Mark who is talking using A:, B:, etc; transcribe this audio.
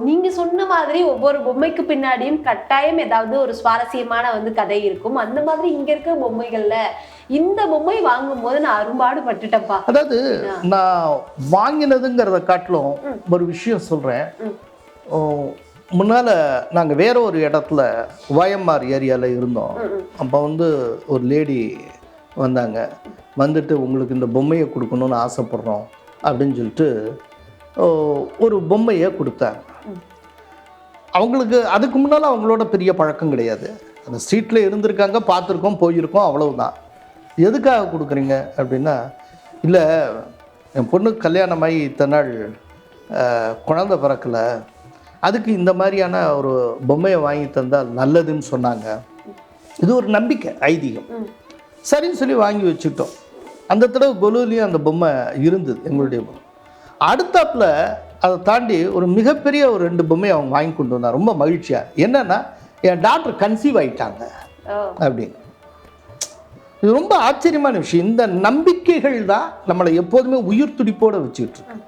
A: நீங்க சொன்ன மாதிரி ஒவ்வொரு பொம்மைக்கு பின்னாடியும் கட்டாயம் ஏதாவது ஒரு சுவாரஸ்யமான கதை இருக்கும். அந்த மாதிரி இங்க இருக்க பொம்மைகள்ல இந்த பொம்மை வாங்கும் போது நான் அரும்பாடு பட்டுட்டப்பா.
B: அதாவது நான் வாங்கினதுங்கிறத காட்டிலும் ஒரு விஷயம் சொல்றேன். முன்னால நாங்கள் வேற ஒரு இடத்துல வயம்மார் ஏரியாவில் இருந்தோம். அப்போ ஒரு லேடி வந்தாங்க. வந்துட்டு உங்களுக்கு இந்த பொம்மையை கொடுக்கணும்னு ஆசைப்படுறோம் அப்படின்னு சொல்லிட்டு ஒரு பொம்மையை கொடுத்தாங்க. அவங்களுக்கு அதுக்கு முன்னால் அவங்களோட பெரிய பழக்கம் கிடையாது. அந்த ஸ்ட்ரீட்டில் இருந்திருக்காங்க, பார்த்துருக்கோம், போயிருக்கோம், அவ்வளவுதான். எதுக்காக கொடுக்குறீங்க அப்படின்னா, இல்லை என் பொண்ணுக்கு கல்யாணமாகி இத்தனை நாள் குழந்தை பிறக்கலை, அதுக்கு இந்த மாதிரியான ஒரு பொம்மையை வாங்கி தந்தால் நல்லதுன்னு சொன்னாங்க. இது ஒரு நம்பிக்கை, ஐதீகம். சரின்னு சொல்லி வாங்கி வச்சுட்டோம். அந்த தடவை கொலுலையும் அந்த பொம்மை இருந்தது எங்களுடைய பொம்மை. அடுத்தாப்புல அதை தாண்டி ஒரு மிகப்பெரிய ஒரு 2 பொம்மையை அவங்க வாங்கி கொண்டு வந்தாங்க. ரொம்ப மகிழ்ச்சியாக. என்னன்னா, என் டாக்டர் கன்சீவ் ஆகிட்டாங்க அப்படின்னு. இது ரொம்ப ஆச்சரியமான விஷயம். இந்த நம்பிக்கைகள் தான் நம்மளை எப்போதுமே உயிர் துடிப்போடு வச்சுக்கிட்டு இருக்கு.